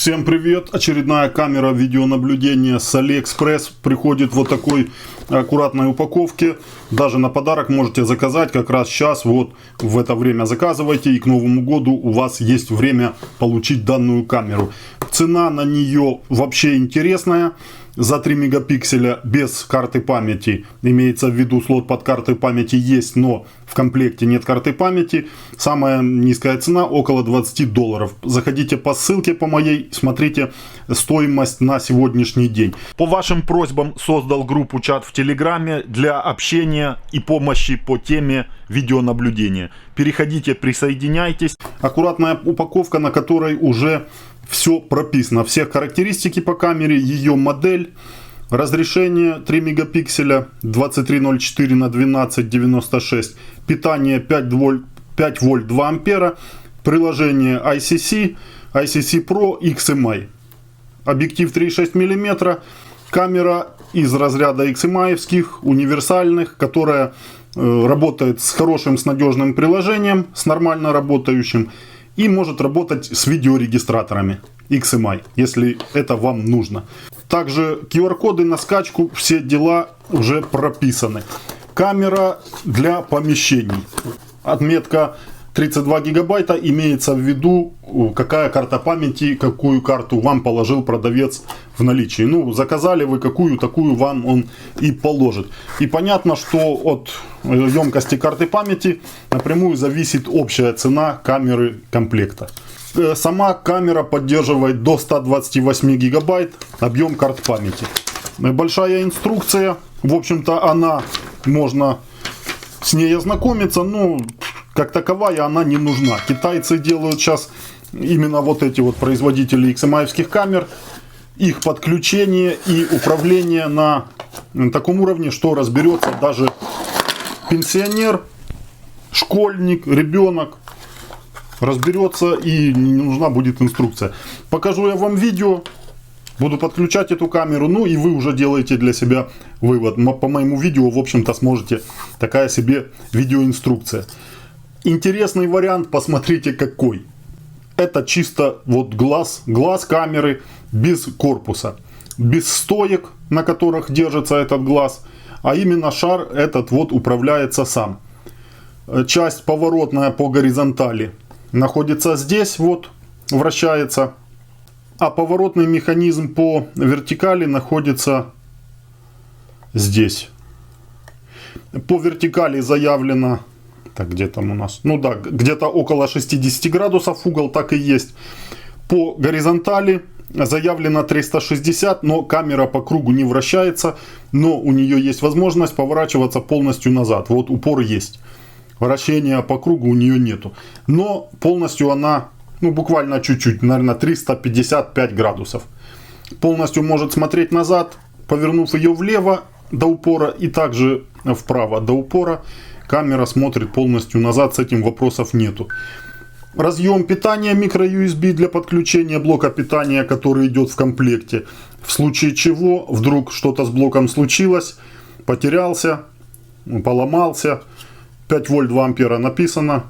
Всем привет! Очередная камера видеонаблюдения с AliExpress приходит вот такой аккуратной упаковке. Даже на подарок можете заказать как раз сейчас, вот в это время заказывайте, и к Новому году у вас есть время получить данную камеру. Цена на нее вообще интересная. За 3 мегапикселя без карты памяти, имеется в виду слот под картой памяти есть, но в комплекте нет карты памяти. Самая низкая цена около $20. Заходите по ссылке по моей, смотрите стоимость на сегодняшний день. По вашим просьбам создал группу чат в Телеграме для общения и помощи по теме видеонаблюдения. Переходите, присоединяйтесь. Аккуратная упаковка, на которой уже все прописано. Все характеристики по камере, ее модель, разрешение 3 мегапикселя, 2304 на 1296, питание 5 вольт 2 ампера, приложение ICC Pro XMI, объектив 3,6 мм, камера из разряда XMI-евских, универсальных, которая работает с хорошим, с надежным приложением, с нормально работающим. И может работать с видеорегистраторами XMI, если это вам нужно. Также QR-коды на скачку, все дела уже прописаны. Камера для помещений. Отметка 32 гигабайта, имеется в виду, какая карта памяти, какую карту вам положил продавец в наличии. Ну, заказали вы какую, такую вам он и положит. И понятно, что от емкости карты памяти напрямую зависит общая цена камеры комплекта. Сама камера поддерживает до 128 гигабайт объем карт памяти. Большая инструкция, в общем-то, можно с ней ознакомиться, но как таковая она не нужна. Китайцы делают сейчас именно вот эти вот производители XMI-евских камер, их подключение и управление на таком уровне, что разберется даже пенсионер, школьник, ребенок, разберется и не нужна будет инструкция. Покажу я вам видео, буду подключать эту камеру, ну и вы уже делаете для себя вывод. По моему видео, в общем-то, сможете такая себе видеоинструкция. Интересный вариант, посмотрите какой. Это чисто вот глаз камеры без корпуса, без стоек, на которых держится этот глаз, а именно шар этот вот управляется сам. Часть поворотная по горизонтали находится здесь, вот вращается, а поворотный механизм по вертикали находится здесь. По вертикали заявлено, так, где там у нас? Ну да, где-то около 60 градусов угол, так и есть. По горизонтали заявлено 360, но камера по кругу не вращается, но у нее есть возможность поворачиваться полностью назад. Вот упор есть. Вращения по кругу у нее нету. Но полностью она, ну буквально чуть-чуть, наверное, 355 градусов. Полностью может смотреть назад, повернув ее влево до упора и также вправо до упора. Камера смотрит полностью назад, с этим вопросов нету. Разъем питания micro-USB для подключения блока питания, который идет в комплекте. В случае чего, вдруг что-то с блоком случилось, потерялся, поломался, 5 вольт 2 ампера написано.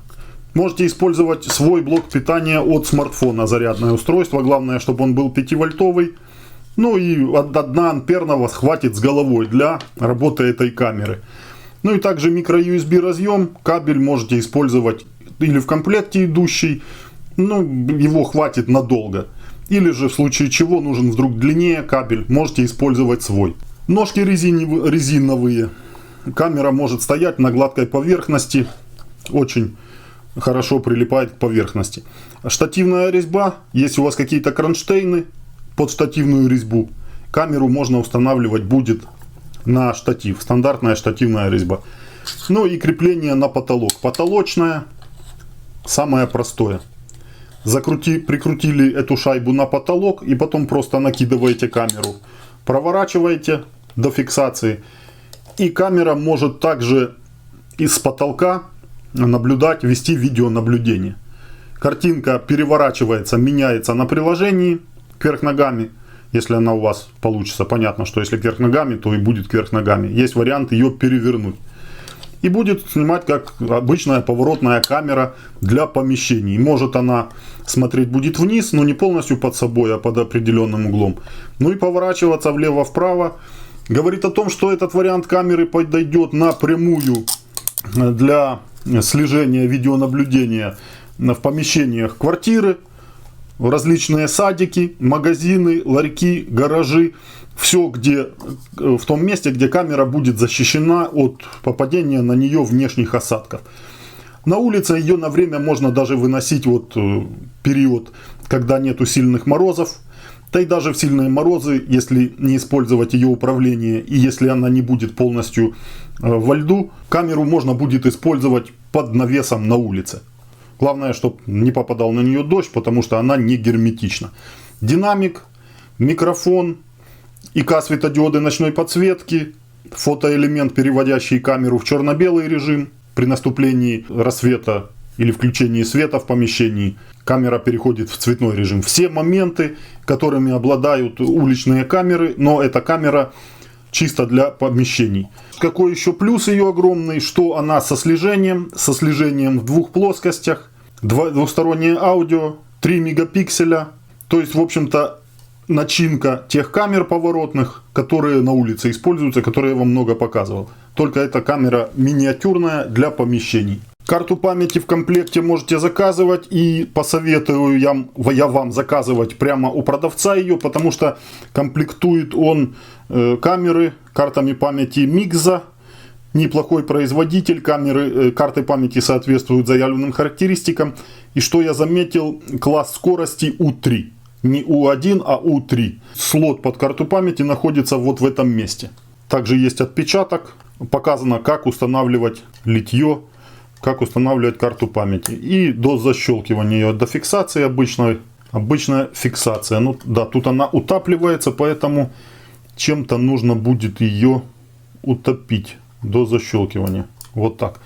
Можете использовать свой блок питания от смартфона, зарядное устройство. Главное, чтобы он был 5-вольтовый. Ну и от 1 амперного хватит с головой для работы этой камеры. Ну и также micro-USB разъем, кабель можете использовать или в комплекте идущий, ну его хватит надолго. Или же в случае чего нужен вдруг длиннее кабель, можете использовать свой. Ножки резиновые, камера может стоять на гладкой поверхности, очень хорошо прилипает к поверхности. Штативная резьба, если у вас какие-то кронштейны под штативную резьбу, камеру можно устанавливать будет на штатив, стандартная штативная резьба. Ну и крепление на потолок, потолочное, самое простое. Прикрутили эту шайбу на потолок и потом просто накидываете камеру, проворачиваете до фиксации, и камера может также из потолка наблюдать, вести видеонаблюдение. Картинка переворачивается, меняется на приложении кверх ногами. Если она у вас получится, понятно, что если кверх ногами, то и будет кверх ногами. Есть вариант ее перевернуть. И будет снимать как обычная поворотная камера для помещений. Может она смотреть будет вниз, но не полностью под собой, а под определенным углом. Ну и поворачиваться влево-вправо. Говорит о том, что этот вариант камеры подойдет напрямую для слежения видеонаблюдения в помещениях квартиры, различные садики, магазины, ларьки, гаражи. Все где, в том месте, где камера будет защищена от попадения на нее внешних осадков. На улице ее на время можно даже выносить вот период, когда нету сильных морозов. Да и даже в сильные морозы, если не использовать ее управление и если она не будет полностью во льду, камеру можно будет использовать под навесом на улице. Главное, чтобы не попадал на нее дождь, потому что она не герметична. Динамик, микрофон, ИК светодиоды ночной подсветки, фотоэлемент, переводящий камеру в черно-белый режим. При наступлении рассвета или включении света в помещении камера переходит в цветной режим. Все моменты, которыми обладают уличные камеры, но эта камера чисто для помещений. Какой еще плюс ее огромный, что она со слежением в двух плоскостях, двухстороннее аудио, 3 мегапикселя. То есть, в общем-то, начинка тех камер поворотных, которые на улице используются, которые я вам много показывал. Только эта камера миниатюрная для помещений. Карту памяти в комплекте можете заказывать, и посоветую я вам заказывать прямо у продавца ее, потому что комплектует он камеры картами памяти Migza. Неплохой производитель, карты памяти соответствуют заявленным характеристикам. И что я заметил, класс скорости U3. Не U1, а U3. Слот под карту памяти находится вот в этом месте. Также есть отпечаток. Показано, как устанавливать литье, как устанавливать карту памяти. И до защелкивания, до фиксации обычная фиксация. Ну да, тут она утапливается, поэтому чем-то нужно будет ее утопить до защелкивания. Вот так.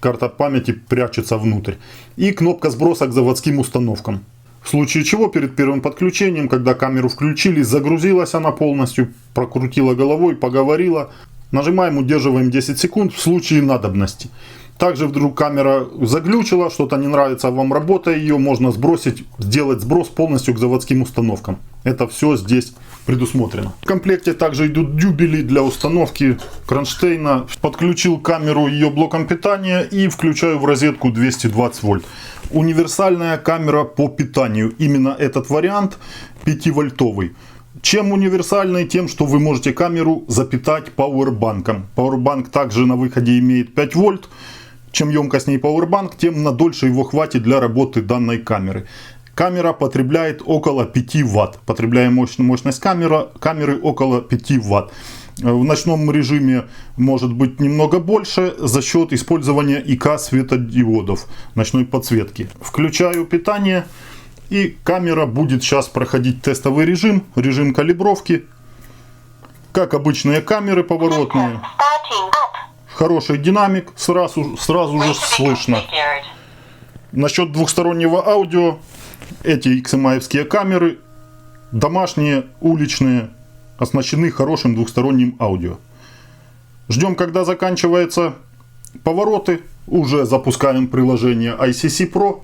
Карта памяти прячется внутрь. И кнопка сброса к заводским установкам. В случае чего, перед первым подключением, когда камеру включили, загрузилась она полностью, прокрутила головой, поговорила. Нажимаем, удерживаем 10 секунд в случае надобности. Также вдруг камера заглючила, что-то не нравится вам работа ее, можно сбросить, сделать сброс полностью к заводским установкам. Это все здесь предусмотрено. В комплекте также идут дюбели для установки кронштейна. Подключил камеру ее блоком питания и включаю в розетку 220 вольт. Универсальная камера по питанию. Именно этот вариант 5-вольтовый. Чем универсальный? Тем, что вы можете камеру запитать пауэрбанком. Пауэрбанк также на выходе имеет 5 вольт. Чем емкостнее пауэрбанк, тем на дольше его хватит для работы данной камеры. Камера потребляет около 5 Вт. Потребляемая мощность камеры около 5 Вт. В ночном режиме может быть немного больше за счет использования ИК светодиодов ночной подсветки. Включаю питание, и камера будет сейчас проходить тестовый режим, режим калибровки. Как обычные камеры поворотные. Хороший динамик, сразу же слышно. Насчет двухстороннего аудио. Эти XMI-евские камеры, домашние, уличные, оснащены хорошим двухсторонним аудио. Ждем, когда заканчиваются повороты. Уже запускаем приложение ICC Pro.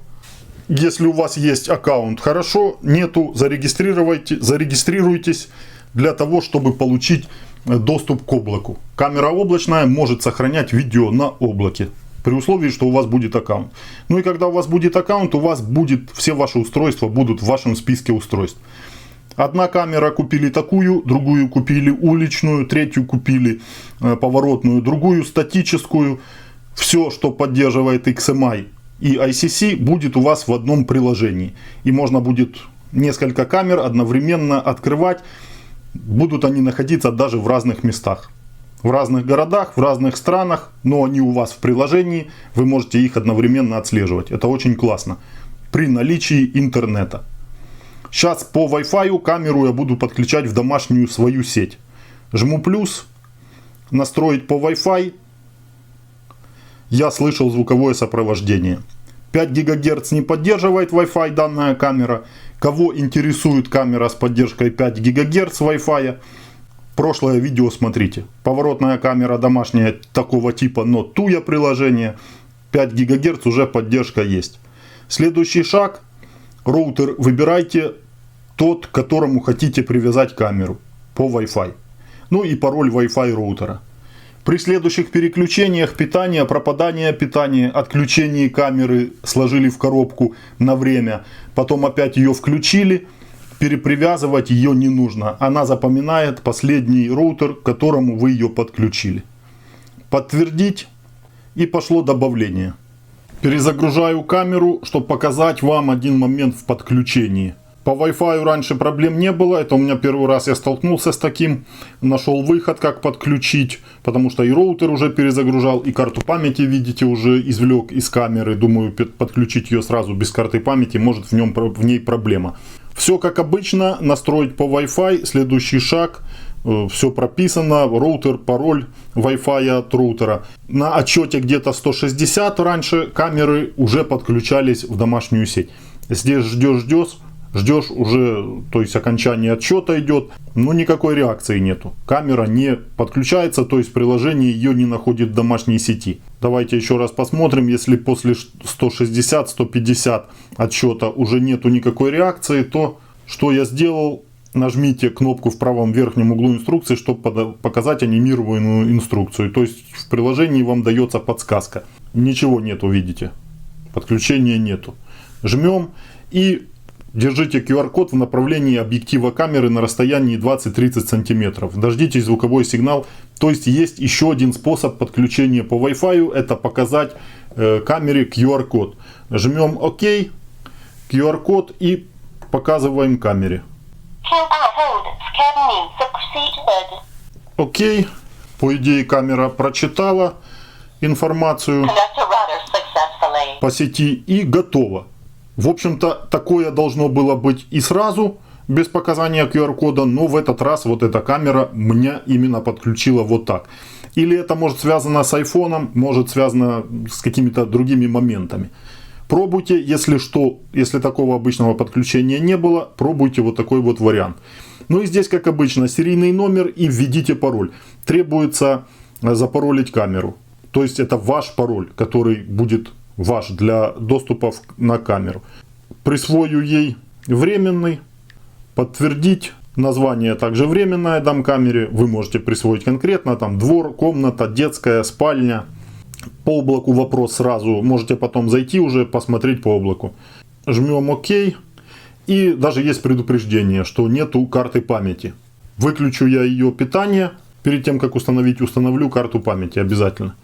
Если у вас есть аккаунт, хорошо. Нету, зарегистрируйтесь для того, чтобы получить доступ к облаку. Камера облачная может сохранять видео на облаке. При условии, что у вас будет аккаунт. Ну и когда у вас будет аккаунт, у вас будет все ваши устройства будут в вашем списке устройств. Одна камера купили такую, другую купили уличную, третью купили поворотную, другую статическую. Все, что поддерживает XMI и ICC, будет у вас в одном приложении. И можно будет несколько камер одновременно открывать. Будут они находиться даже в разных местах. В разных городах, в разных странах, но они у вас в приложении, вы можете их одновременно отслеживать. Это очень классно при наличии интернета. Сейчас по Wi-Fi камеру я буду подключать в домашнюю свою сеть. Жму плюс, настроить по Wi-Fi. Я слышал звуковое сопровождение. 5 ГГц не поддерживает Wi-Fi данная камера. Кого интересует камера с поддержкой 5 ГГц Wi-Fi, Прошлое видео смотрите. Поворотная камера домашняя такого типа, но туя приложение. 5 ГГц уже поддержка есть. Следующий шаг. Роутер выбирайте тот, к которому хотите привязать камеру по Wi-Fi. Ну и пароль Wi-Fi роутера. При следующих переключениях питания, пропадания питания, отключении камеры сложили в коробку на время. Потом опять ее включили. Перепривязывать ее не нужно. Она запоминает последний роутер, к которому вы ее подключили. Подтвердить. И пошло добавление. Перезагружаю камеру, чтобы показать вам один момент в подключении. По Wi-Fi раньше проблем не было. Это у меня первый раз я столкнулся с таким. Нашел выход, как подключить. Потому что и роутер уже перезагружал, и карту памяти, видите, уже извлек из камеры. Думаю, подключить ее сразу без карты памяти. Может в ней проблема. Все как обычно. Настроить по Wi-Fi. Следующий шаг. Все прописано. Роутер, пароль Wi-Fi от роутера. На отчете где-то 160 раньше камеры уже подключались в домашнюю сеть. Здесь ждешь уже, то есть окончание отсчета идет, но никакой реакции нету. Камера не подключается, то есть приложение ее не находит в домашней сети. Давайте еще раз посмотрим, если после 160-150 отсчета уже нету никакой реакции, то что я сделал? Нажмите кнопку в правом верхнем углу инструкции, чтобы показать анимированную инструкцию. То есть в приложении вам дается подсказка. Ничего нету, видите. Подключения нету. Жмем и держите QR-код в направлении объектива камеры на расстоянии 20-30 см. Дождитесь звуковой сигнал. То есть есть еще один способ подключения по Wi-Fi. Это показать камере QR-код. Жмем ОК, QR-код и показываем камере. Окей. По идее камера прочитала информацию по сети и готово. В общем-то, такое должно было быть и сразу, без показания QR-кода, но в этот раз вот эта камера меня именно подключила вот так. Или это может связано с айфоном, может связано с какими-то другими моментами. Пробуйте, если что, если такого обычного подключения не было, пробуйте вот такой вот вариант. Ну и здесь, как обычно, серийный номер и введите пароль. Требуется запаролить камеру. То есть это ваш пароль, который будет ваш для доступа на камеру. Присвою ей временный. Подтвердить. Название также временное дам камере. Вы можете присвоить конкретно. Там двор, комната, детская, спальня. По облаку вопрос сразу. Можете потом зайти уже посмотреть по облаку. Жмем ОК. И даже есть предупреждение, что нету карты памяти. Выключу я ее питание. Перед тем как установить, установлю карту памяти обязательно.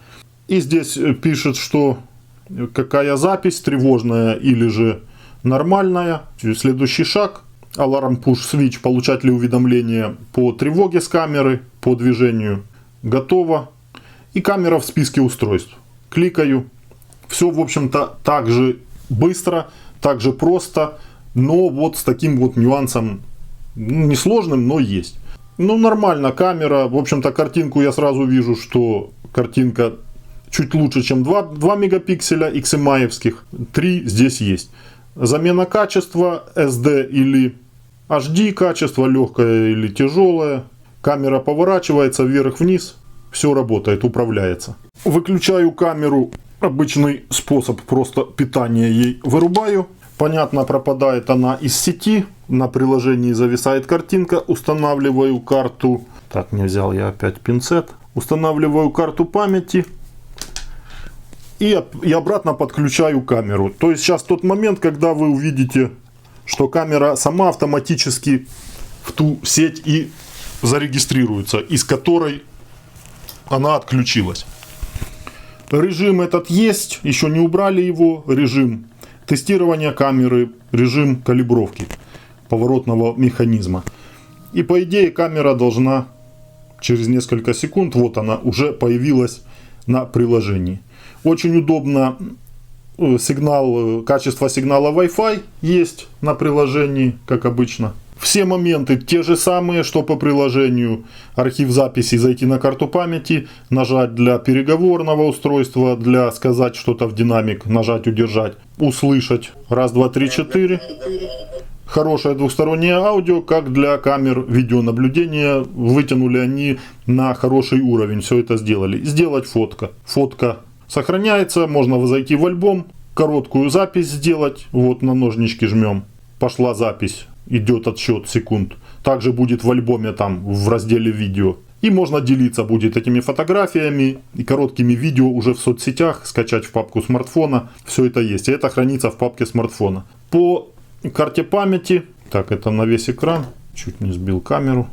И здесь пишет, что какая запись, тревожная или же нормальная. Следующий шаг. Alarm Push Switch. Получать ли уведомления по тревоге с камеры, по движению. Готово. И камера в списке устройств. Кликаю. Все, в общем-то, так же быстро, так же просто. Но вот с таким вот нюансом. Несложным, но есть. Ну, нормально камера. В общем-то, картинку я сразу вижу, что картинка чуть лучше, чем 2 мегапикселя XMI-евских. 3 здесь есть. Замена качества SD или HD качество, легкое или тяжелое. Камера поворачивается вверх-вниз. Все работает, управляется. Выключаю камеру. Обычный способ, просто питание ей вырубаю. Понятно, пропадает она из сети. На приложении зависает картинка. Устанавливаю карту. Так, не взял я опять пинцет. Устанавливаю карту памяти. И обратно подключаю камеру. То есть сейчас тот момент, когда вы увидите, что камера сама автоматически в ту сеть и зарегистрируется, из которой она отключилась. Режим этот есть, еще не убрали его. Режим тестирования камеры, режим калибровки поворотного механизма. И по идее камера должна через несколько секунд, вот она уже появилась на приложении. Очень удобно, качество сигнала Wi-Fi есть на приложении, как обычно. Все моменты те же самые, что по приложению. Архив записи, зайти на карту памяти, нажать для переговорного устройства, для сказать что-то в динамик, нажать удержать, услышать. Раз, два, три, четыре. Хорошее двухстороннее аудио, как для камер видеонаблюдения. Вытянули они на хороший уровень, все это сделали. Сделать фотка. Фотка сохраняется, можно зайти в альбом, короткую запись сделать. Вот на ножнички жмем. Пошла запись, идет отсчет секунд. Также будет в альбоме там в разделе видео. И можно делиться будет этими фотографиями и короткими видео уже в соцсетях, скачать в папку смартфона. Все это есть. И это хранится в папке смартфона. По карте памяти. Так, это на весь экран. Чуть не сбил камеру.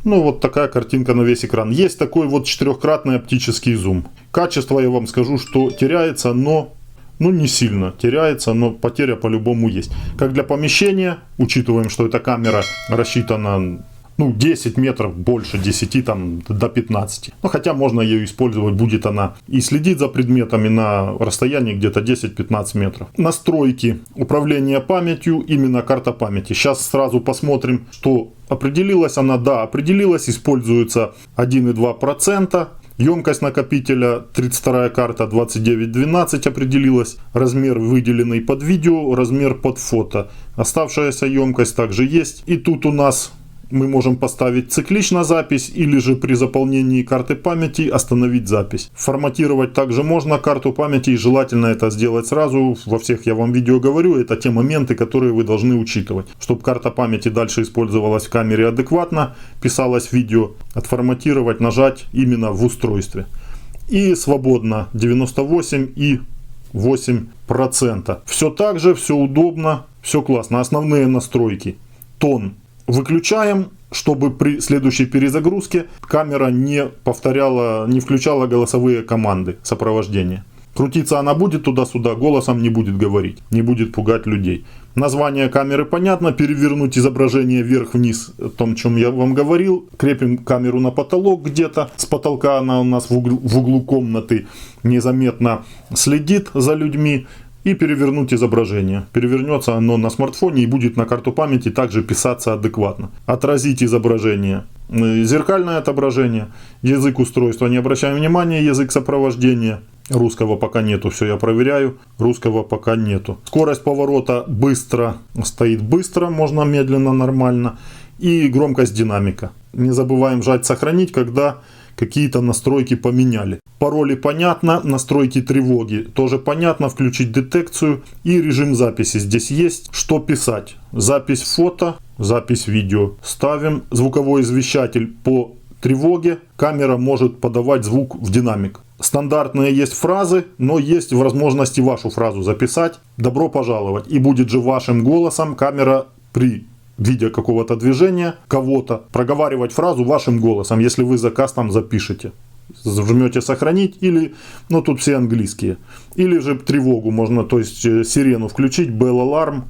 Ну, вот такая картинка на весь экран. Есть такой вот 4-кратный оптический зум. Качество, я вам скажу, что теряется, но... Ну, не сильно теряется, но потеря по-любому есть. Как для помещения, учитываем, что эта камера рассчитана... Ну, 10 метров, больше 10, там, до 15. Ну, хотя можно ее использовать, будет она и следить за предметами на расстоянии где-то 10-15 метров. Настройки управления памятью, именно карта памяти. Сейчас сразу посмотрим, что определилась она. Да, определилась, используется 1,2%. Емкость накопителя, 32 карта 2912 определилась. Размер выделенный под видео, размер под фото. Оставшаяся емкость также есть. И тут у нас... Мы можем поставить циклично запись или же при заполнении карты памяти остановить запись. Форматировать также можно карту памяти, и желательно это сделать сразу. Во всех я вам видео говорю, это те моменты, которые вы должны учитывать. Чтобы карта памяти дальше использовалась в камере адекватно, писалось видео, отформатировать, нажать именно в устройстве. И свободно 98,8%. Все так же, все удобно, все классно. Основные настройки. Тон выключаем, чтобы при следующей перезагрузке камера не включала голосовые команды сопровождения. Крутиться она будет туда-сюда, голосом не будет говорить, не будет пугать людей. Название камеры понятно, перевернуть изображение вверх-вниз, о том, о чем я вам говорил. Крепим камеру на потолок где-то, с потолка она у нас в углу комнаты незаметно следит за людьми. И перевернуть изображение. Перевернется оно на смартфоне и будет на карту памяти также писаться адекватно. Отразить изображение. Зеркальное отображение. Язык устройства. Не обращаем внимания. Язык сопровождения. Русского пока нету. Все, я проверяю. Русского пока нету. Скорость поворота быстро. Стоит быстро. Можно медленно, нормально. И громкость динамика. Не забываем жать сохранить, когда какие-то настройки поменяли. Пароли понятно, настройки тревоги тоже понятно, включить детекцию и режим записи. Здесь есть что писать. Запись фото, запись видео. Ставим звуковой извещатель по тревоге. Камера может подавать звук в динамик. Стандартные есть фразы, но есть возможности вашу фразу записать. Добро пожаловать. И будет же вашим голосом камера при видя какого-то движения, кого-то, проговаривать фразу вашим голосом, если вы заказ там запишете. Жмете сохранить или, ну тут все английские. Или же тревогу можно, то есть сирену включить, bell alarm,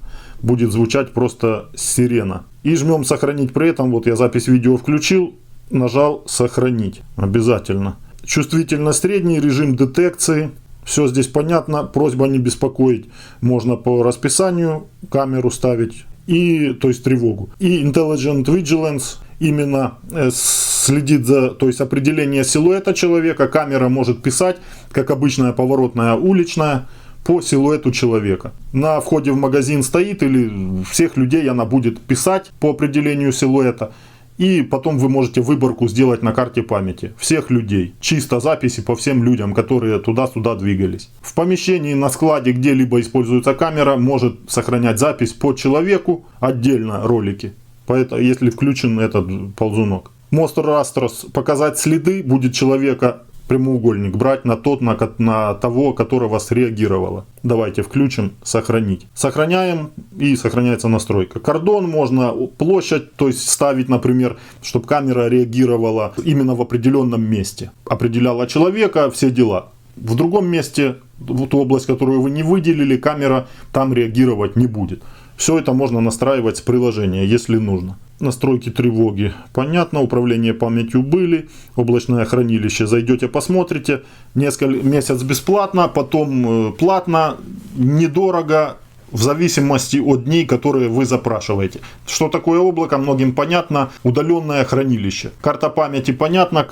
будет звучать просто сирена. И жмем сохранить при этом, вот я запись видео включил, нажал сохранить, обязательно. Чувствительность средний, режим детекции. Все здесь понятно, просьба не беспокоить. Можно по расписанию камеру ставить. И, то есть тревогу. И Intelligent Vigilance именно следит за, то есть определение силуэта человека. Камера может писать, как обычная поворотная уличная, по силуэту человека. На входе в магазин стоит или всех людей она будет писать по определению силуэта. И потом вы можете выборку сделать на карте памяти. Всех людей. Чисто записи по всем людям, которые туда-сюда двигались. В помещении, на складе, где-либо используется камера, может сохранять запись по человеку, отдельно ролики. Поэтому, если включен этот ползунок. Monster Rastros, показать следы, будет человека прямоугольник брать на того, которого среагировало. Давайте включим, сохранить. Сохраняем и сохраняется настройка. Кордон можно, площадь, то есть ставить, например, чтобы камера реагировала именно в определенном месте. Определяла человека, все дела. В другом месте, в ту область, которую вы не выделили, камера там реагировать не будет. Все это можно настраивать с приложения, если нужно. Настройки тревоги. Понятно, управление памятью были. Облачное хранилище. Зайдете, посмотрите. Месяц бесплатно, потом платно. Недорого. в зависимости от дней, которые вы запрашиваете. Что такое облако, многим понятно. Удаленное хранилище. Карта памяти понятно,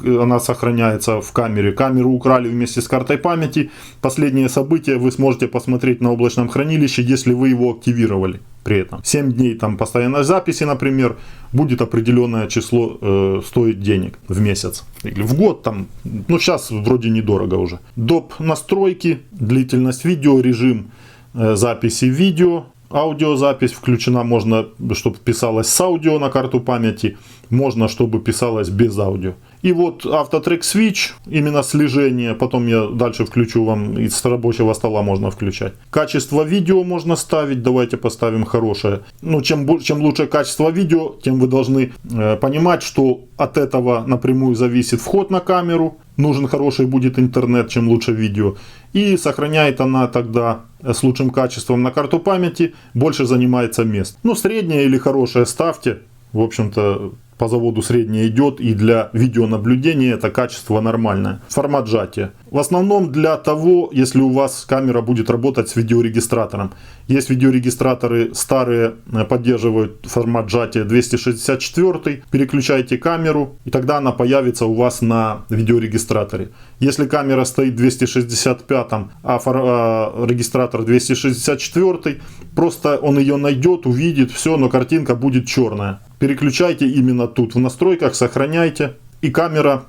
она сохраняется в камере. Камеру украли вместе с картой памяти. Последние события вы сможете посмотреть на облачном хранилище, если вы его активировали. При этом 7 дней там постоянной записи, например, будет определенное число стоить денег в месяц или в год. Там, ну сейчас вроде недорого уже. Доп. Настройки, длительность видео, режим записи видео, аудиозапись включена, можно, чтобы писалось с аудио на карту памяти, можно, чтобы писалось без аудио. И вот автотрек switch, именно слежение, потом я дальше включу вам, из рабочего стола можно включать. Качество видео можно ставить, давайте поставим хорошее. Ну, чем лучше качество видео, тем вы должны понимать, что от этого напрямую зависит вход на камеру. Нужен хороший будет интернет, чем лучше видео. И сохраняет она тогда с лучшим качеством на карту памяти, больше занимается мест. Ну, среднее или хорошее ставьте. В общем-то, по заводу среднее идет, и для видеонаблюдения это качество нормальное. Формат сжатия. В основном для того, если у вас камера будет работать с видеорегистратором. Есть видеорегистраторы старые, поддерживают формат сжатия 264. Переключайте камеру, и тогда она появится у вас на видеорегистраторе. Если камера стоит 265, а регистратор 264, просто он ее найдет, увидит, все, но картинка будет черная. Переключайте именно тут в настройках, сохраняйте, и камера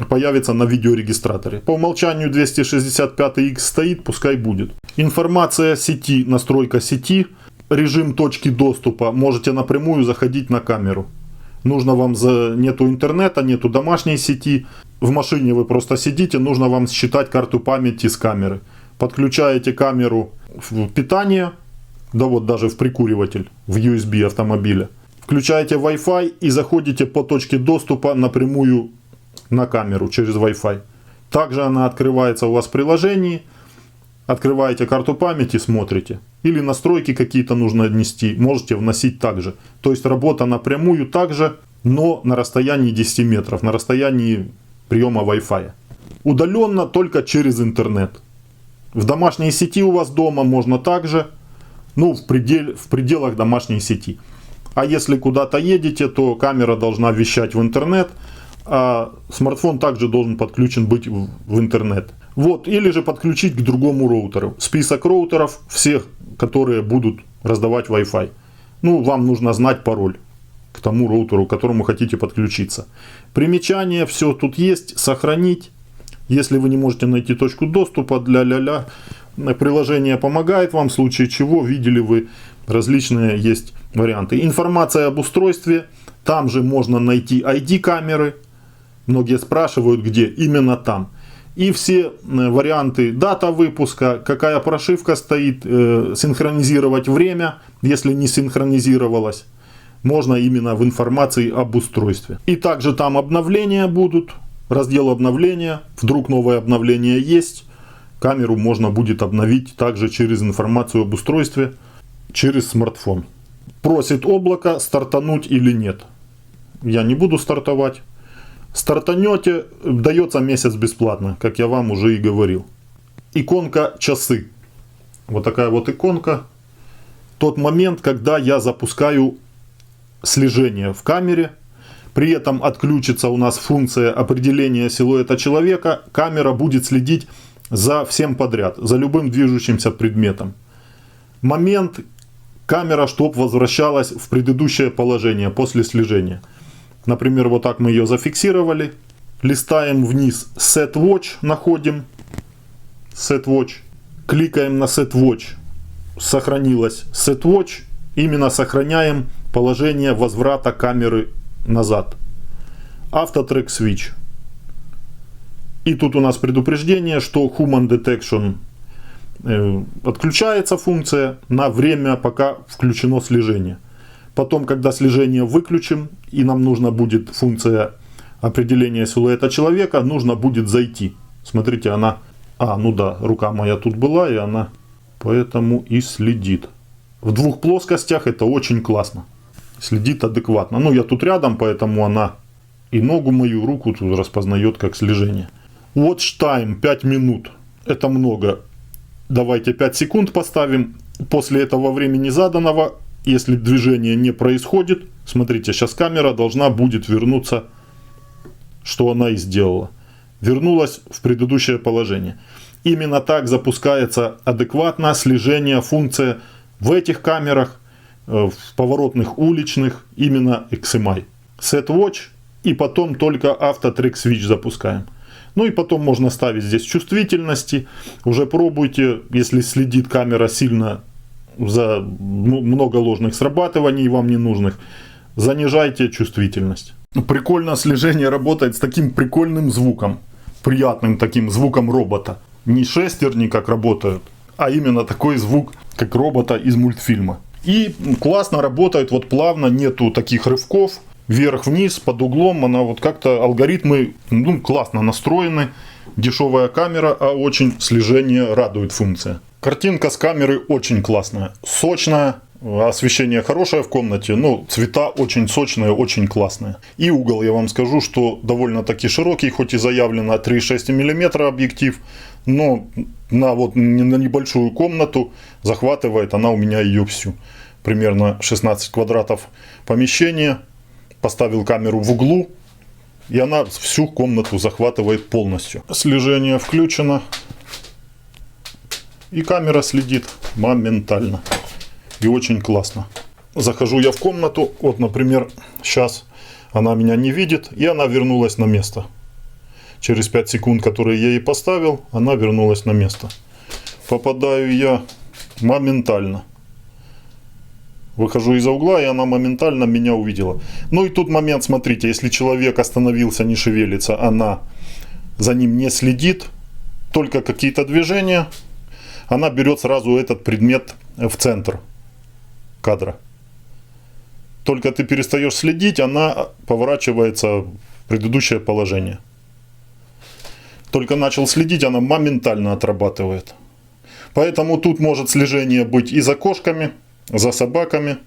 появится на видеорегистраторе. По умолчанию 265X стоит, пускай будет. Информация сети, настройка сети, режим точки доступа. Можете напрямую заходить на камеру. Нужно вам, нету интернета, нету домашней сети. В машине вы просто сидите, нужно вам считать карту памяти с камеры. Подключаете камеру в питание, да вот даже в прикуриватель, в USB автомобиля. Включаете Wi-Fi и заходите по точке доступа напрямую на камеру через Wi-Fi. Также она открывается у вас в приложении. Открываете карту памяти, смотрите. Или настройки какие-то нужно внести. Можете вносить также. То есть работа напрямую также, но на расстоянии 10 метров. На расстоянии приема Wi-Fi. Удаленно только через интернет. В домашней сети у вас дома можно также. Ну, в пределах домашней сети. А если куда-то едете, то камера должна вещать в интернет, а смартфон также должен подключен быть в интернет. Вот, или же подключить к другому роутеру. Список роутеров, всех, которые будут раздавать Wi-Fi. Ну, вам нужно знать пароль к тому роутеру, к которому хотите подключиться. Примечание, все тут есть, сохранить. Если вы не можете найти точку доступа, приложение помогает вам, в случае чего, видели вы, различные есть варианты. Информация об устройстве. Там же можно найти ID камеры. Многие спрашивают, где. Именно там. И все варианты: дата выпуска, какая прошивка стоит, синхронизировать время, если не синхронизировалось. Можно именно в информации об устройстве. И также там обновления будут. Раздел обновления. Вдруг новое обновление есть. Камеру можно будет обновить также через информацию об устройстве, через смартфон. Просит облако стартануть или нет. Я не буду стартовать. Стартанете, дается месяц бесплатно, как я вам уже и говорил. Иконка часы. Вот такая вот иконка. Тот момент, когда я запускаю слежение в камере. При этом отключится у нас функция определения силуэта человека. Камера будет следить за всем подряд, за любым движущимся предметом. Момент, камера, чтобы возвращалась в предыдущее положение после слежения. Например, вот так мы ее зафиксировали. Листаем вниз Set Watch, находим Set Watch. Кликаем на Set Watch. Сохранилось Set Watch. Именно сохраняем положение возврата камеры назад. Автотрек Switch. И тут у нас предупреждение, что Human Detection отключается функция на время, пока включено слежение. Потом, когда слежение выключим, и нам нужна будет функция определения силуэта человека, нужно будет зайти. Смотрите, она... ну да, рука моя тут была, и она поэтому и следит. В двух плоскостях это очень классно. Следит адекватно. Ну, я тут рядом, поэтому она и ногу мою, руку тут распознает как слежение. Watch time 5 минут. Это много. Давайте 5 секунд поставим. После этого времени заданного, если движение не происходит, смотрите, сейчас камера должна будет вернуться, что она и сделала. Вернулась в предыдущее положение. Именно так запускается адекватно слежение, функция в этих камерах, в поворотных уличных, именно XMI. Set Watch и потом только Auto Track Switch запускаем. Ну и потом можно ставить здесь чувствительности. Уже пробуйте, если следит камера сильно за много ложных срабатываний вам ненужных, занижайте чувствительность. Прикольно слежение работает с таким прикольным звуком. Приятным таким звуком робота. Не шестерни как работают, а именно такой звук, как робота из мультфильма. И классно работает, вот плавно, нету таких рывков. Вверх-вниз, под углом, она вот как-то, алгоритмы классно настроены. Дешевая камера, а очень слежение радует функция. Картинка с камеры очень классная, сочная, освещение хорошее в комнате, но цвета очень сочные, очень классные. И угол, я вам скажу, что довольно-таки широкий, хоть и заявлено 3,6 мм объектив, но на небольшую комнату захватывает она у меня ее всю. Примерно 16 квадратов помещения. Поставил камеру в углу, и она всю комнату захватывает полностью. Слежение включено, и камера следит моментально. И очень классно. Захожу я в комнату, вот, например, сейчас она меня не видит, и она вернулась на место. Через 5 секунд, которые я ей поставил, она вернулась на место. Попадаю я моментально. Выхожу из-за угла, и она моментально меня увидела. Ну и тут момент, смотрите, если человек остановился, не шевелится, она за ним не следит, только какие-то движения, она берет сразу этот предмет в центр кадра. Только ты перестаешь следить, она поворачивается в предыдущее положение. Только начал следить, она моментально отрабатывает. Поэтому тут может слежение быть и за кошками, за собаками,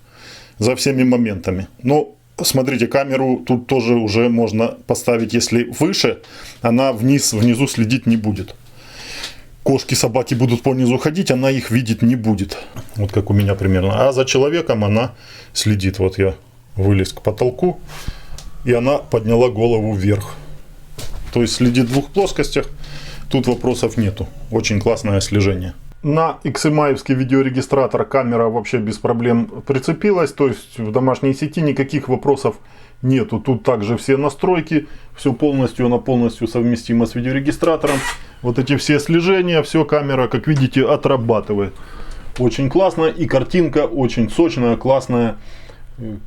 за всеми моментами. Но смотрите, камеру тут тоже уже можно поставить, если выше, она внизу следить не будет. Кошки, собаки будут по низу ходить, она их видеть не будет. Вот как у меня примерно. А за человеком она следит. Вот я вылез к потолку, и она подняла голову вверх. То есть следит в двух плоскостях. Тут вопросов нету. Очень классное слежение. На XMI-евский видеорегистратор камера вообще без проблем прицепилась, то есть в домашней сети никаких вопросов нету. Тут также все настройки, все полностью, она полностью совместима с видеорегистратором. Вот эти все слежения, все камера, как видите, отрабатывает. Очень классно, и картинка очень сочная, классная.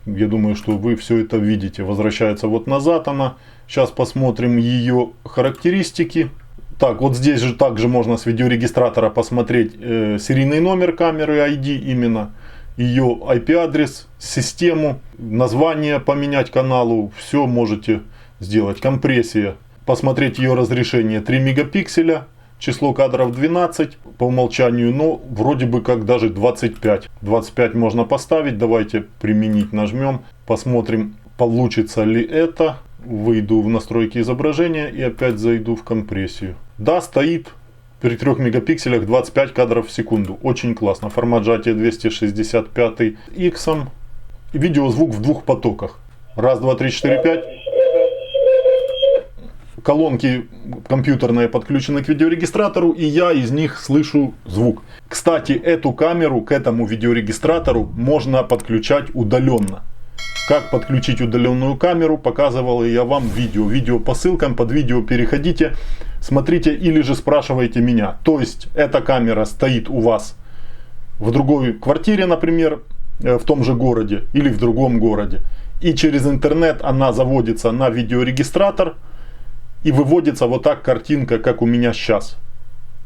Я думаю, что вы все это видите. Возвращается вот назад она. Сейчас посмотрим ее характеристики. Так, вот здесь же также можно с видеорегистратора посмотреть серийный номер камеры ID, именно ее IP-адрес, систему, название поменять каналу, все можете сделать. Компрессия, посмотреть ее разрешение 3 мегапикселя, число кадров 12 по умолчанию, но вроде бы как даже 25. 25 можно поставить, давайте применить, нажмем, посмотрим, получится ли это. Выйду в настройки изображения и опять зайду в компрессию. Да, стоит при 3 мегапикселях 25 кадров в секунду. Очень классно. Формат сжатия 265 X. Видеозвук в двух потоках. Раз, два, три, четыре, 5. Колонки компьютерные подключены к видеорегистратору, и я из них слышу звук. Кстати, эту камеру к этому видеорегистратору можно подключать удаленно. Как подключить удаленную камеру, показывал я вам видео. Видео по ссылкам, под видео переходите, смотрите или же спрашивайте меня. То есть эта камера стоит у вас в другой квартире, например, в том же городе или в другом городе. И через интернет она заводится на видеорегистратор и выводится вот так картинка, как у меня сейчас.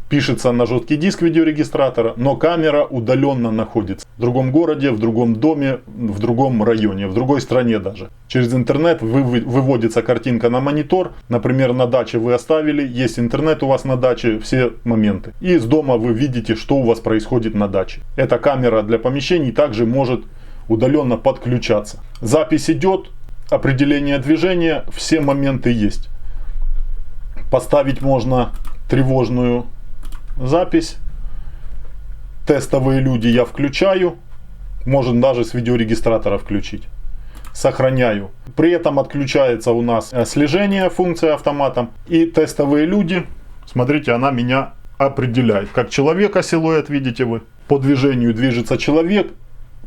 Пишется на жесткий диск видеорегистратора, но камера удаленно находится в другом городе, в другом доме, в другом районе, в другой стране даже. Через интернет выводится картинка на монитор. Например, на даче вы оставили, есть интернет у вас на даче, все моменты. И из дома вы видите, что у вас происходит на даче. Эта камера для помещений также может удаленно подключаться. Запись идет, определение движения, все моменты есть. Поставить можно тревожную запись. Тестовые люди я включаю. Можно даже с видеорегистратора включить. Сохраняю. При этом отключается у нас слежение, функция автоматом. И тестовые люди, смотрите, она меня определяет. Как человека силуэт, видите вы. По движению движется человек.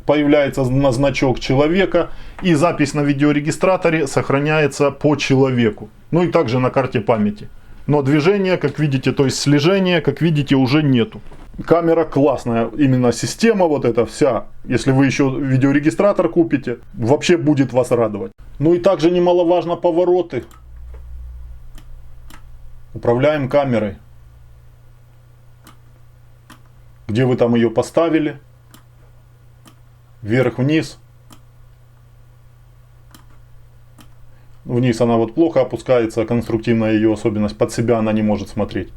Появляется на значок человека. И запись на видеорегистраторе сохраняется по человеку. Ну и также на карте памяти. Но движения, как видите, то есть слежения, как видите, уже нету. Камера классная, именно система вот эта вся, если вы еще видеорегистратор купите, вообще будет вас радовать. Ну и также немаловажно повороты. Управляем камерой. Где вы там ее поставили. Вверх-вниз. Вниз она вот плохо опускается, конструктивная ее особенность, под себя она не может смотреть.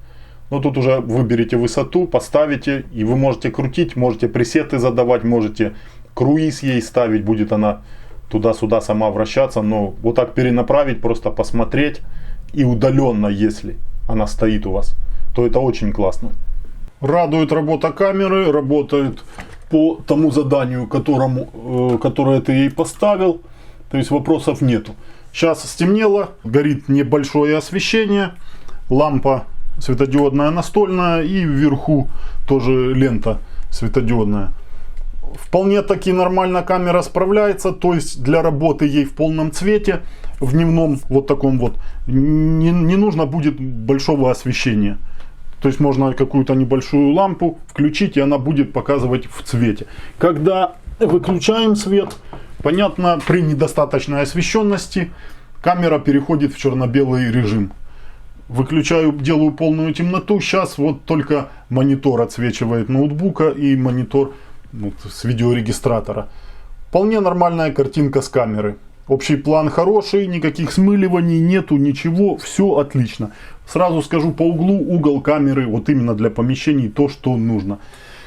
Но тут уже выберите высоту, поставите, и вы можете крутить, можете пресеты задавать, можете круиз ей ставить, будет она туда-сюда сама вращаться. Но вот так перенаправить, просто посмотреть, и удаленно, если она стоит у вас, то это очень классно. Радует работа камеры, работает по тому заданию, которое ты ей поставил, то есть вопросов нету. Сейчас стемнело, горит небольшое освещение, лампа светодиодная настольная и вверху тоже лента светодиодная. Вполне таки нормально камера справляется, то есть для работы ей в полном цвете, в дневном вот таком вот, не нужно будет большого освещения. То есть можно какую-то небольшую лампу включить, и она будет показывать в цвете. Когда выключаем свет, понятно, при недостаточной освещенности камера переходит в черно-белый режим. Выключаю, делаю полную темноту. Сейчас вот только монитор отсвечивает ноутбука и монитор вот, с видеорегистратора. Вполне нормальная картинка с камеры. Общий план хороший, никаких смыливаний нету, ничего, все отлично. Сразу скажу, по углу угол камеры вот именно для помещений то, что нужно.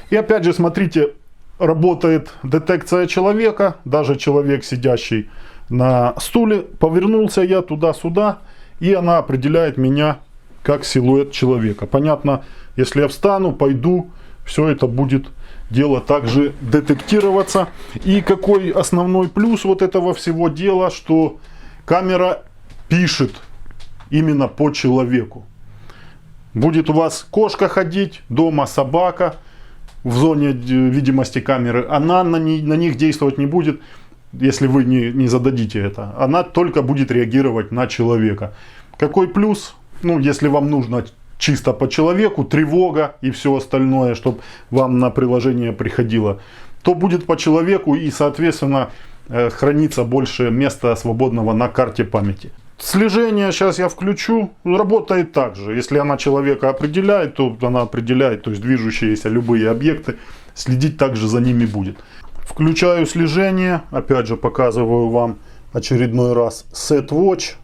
И опять же, смотрите, работает детекция человека. Даже человек, сидящий на стуле, повернулся я туда-сюда, и она определяет меня как силуэт человека. Понятно, если я встану, пойду, все это будет дело также детектироваться. И какой основной плюс вот этого всего дела, что камера пишет именно по человеку. Будет у вас кошка ходить, дома собака, в зоне видимости камеры, она на них действовать не будет, если вы не зададите это. Она только будет реагировать на человека. Какой плюс? Ну, если вам нужно чисто по человеку, тревога и все остальное, чтобы вам на приложение приходило, то будет по человеку, и, соответственно, хранится больше места свободного на карте памяти. Слежение сейчас я включу, работает так же. Если она человека определяет, то она определяет, то есть движущиеся любые объекты, следить также за ними будет. Включаю слежение, опять же показываю вам очередной раз Set Watch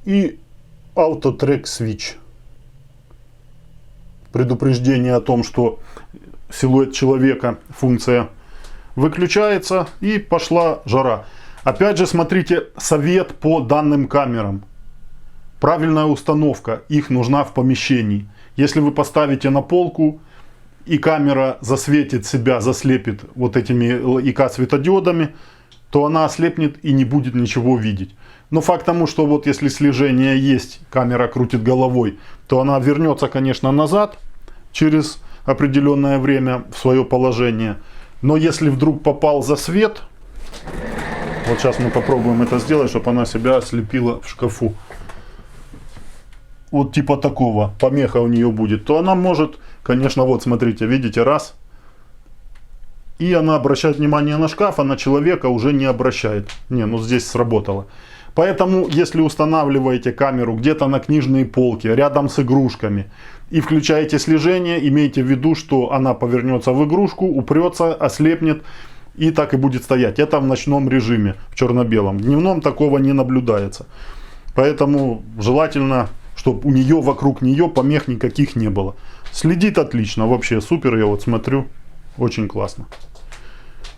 и Auto Track Switch. Предупреждение о том, что силуэт человека, функция выключается, и пошла жара. Опять же, смотрите, совет по данным камерам. Правильная установка, их нужна в помещении. Если вы поставите на полку, и камера засветит себя, заслепит вот этими ИК светодиодами, то она ослепнет и не будет ничего видеть. Но факт тому, что вот если слежение есть, камера крутит головой, то она вернется, конечно, назад через определенное время в свое положение. Но если вдруг попал засвет, вот сейчас мы попробуем это сделать, чтобы она себя ослепила в шкафу. Вот типа такого, помеха у нее будет, то она может, конечно, вот смотрите, видите, раз. И она обращает внимание на шкаф, а на человека уже не обращает. Не, ну здесь сработало. Поэтому, если устанавливаете камеру где-то на книжной полке, рядом с игрушками, и включаете слежение, имейте в виду, что она повернется в игрушку, упрется, ослепнет, и так и будет стоять. Это в ночном режиме, в черно-белом. В дневном такого не наблюдается. Поэтому желательно, чтобы у нее, вокруг нее помех никаких не было. Следит отлично, вообще супер, я вот смотрю, очень классно.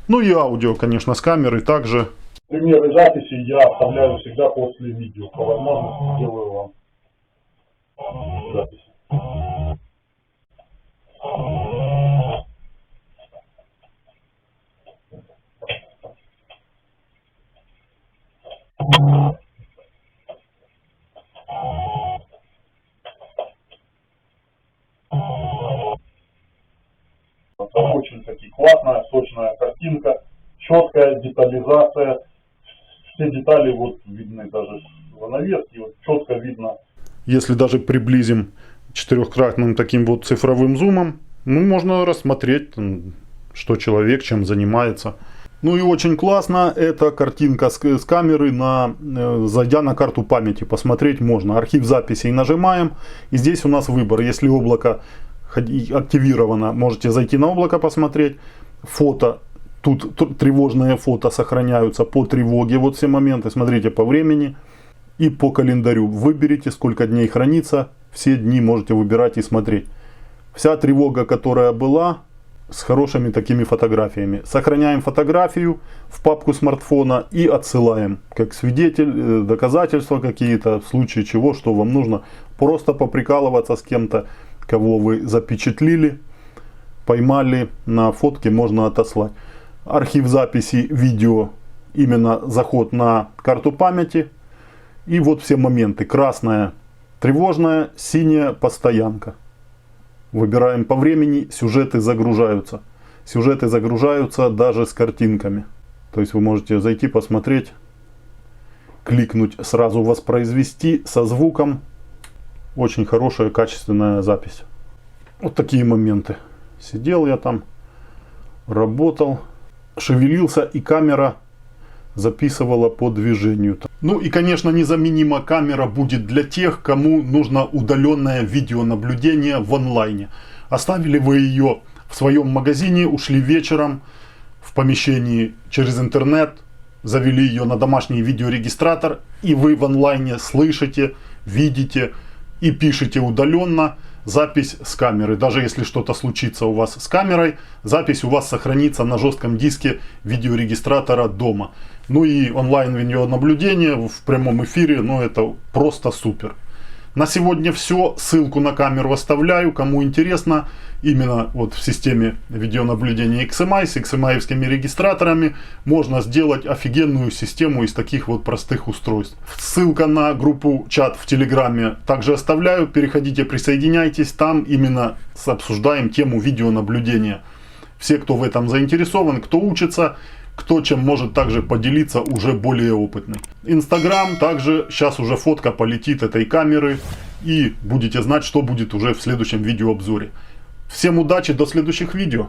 Ну и аудио, конечно, с камерой также. Примеры записи я оставляю всегда после видео. По возможности делаю вам запись. классная, сочная картинка, четкая детализация. Все детали вот видны даже с занавески, вот четко видно. Если даже приблизим четырехкратным таким вот цифровым зумом, ну, можно рассмотреть, что человек чем занимается. Ну и очень классно, эта картинка с камеры, зайдя на карту памяти, посмотреть можно. Архив записей нажимаем, и здесь у нас выбор. Если облако активировано, можете зайти на облако посмотреть. Фото, тут тревожные фото сохраняются по тревоге, вот все моменты, смотрите по времени и по календарю. Выберите, сколько дней хранится, все дни можете выбирать и смотреть. Вся тревога, которая была, с хорошими такими фотографиями. Сохраняем фотографию в папку смартфона и отсылаем. Как свидетель, доказательства какие-то, в случае чего, что вам нужно. Просто поприкалываться с кем-то, кого вы запечатлили, поймали на фотке, можно отослать. Архив записи видео, именно заход на карту памяти. И вот все моменты. Красная тревожная, синяя постоянка. Выбираем по времени, сюжеты загружаются. Сюжеты загружаются даже с картинками. То есть вы можете зайти, посмотреть, кликнуть, сразу воспроизвести со звуком. Очень хорошая, качественная запись. Вот такие моменты. Сидел я там, работал, шевелился, и камера записывала по движению. Ну и, конечно, незаменима камера будет для тех, кому нужно удаленное видеонаблюдение в онлайне. Оставили вы ее в своем магазине, ушли вечером в помещении через интернет, завели ее на домашний видеорегистратор, и вы в онлайне слышите, видите и пишете удаленно запись с камеры. Даже если что-то случится у вас с камерой, запись у вас сохранится на жестком диске видеорегистратора дома. Ну и онлайн-видеонаблюдение в прямом эфире, ну это просто супер. На сегодня все. Ссылку на камеру оставляю. Кому интересно, именно вот в системе видеонаблюдения XMI с XMI-евскими регистраторами можно сделать офигенную систему из таких вот простых устройств. Ссылка на группу чат в Телеграме также оставляю. Переходите, присоединяйтесь. Там именно обсуждаем тему видеонаблюдения. Все, кто в этом заинтересован, кто учится, кто чем может также поделиться, уже более опытный. Инстаграм, также сейчас уже фотка полетит этой камеры, и будете знать, что будет уже в следующем видеообзоре. Всем удачи, до следующих видео.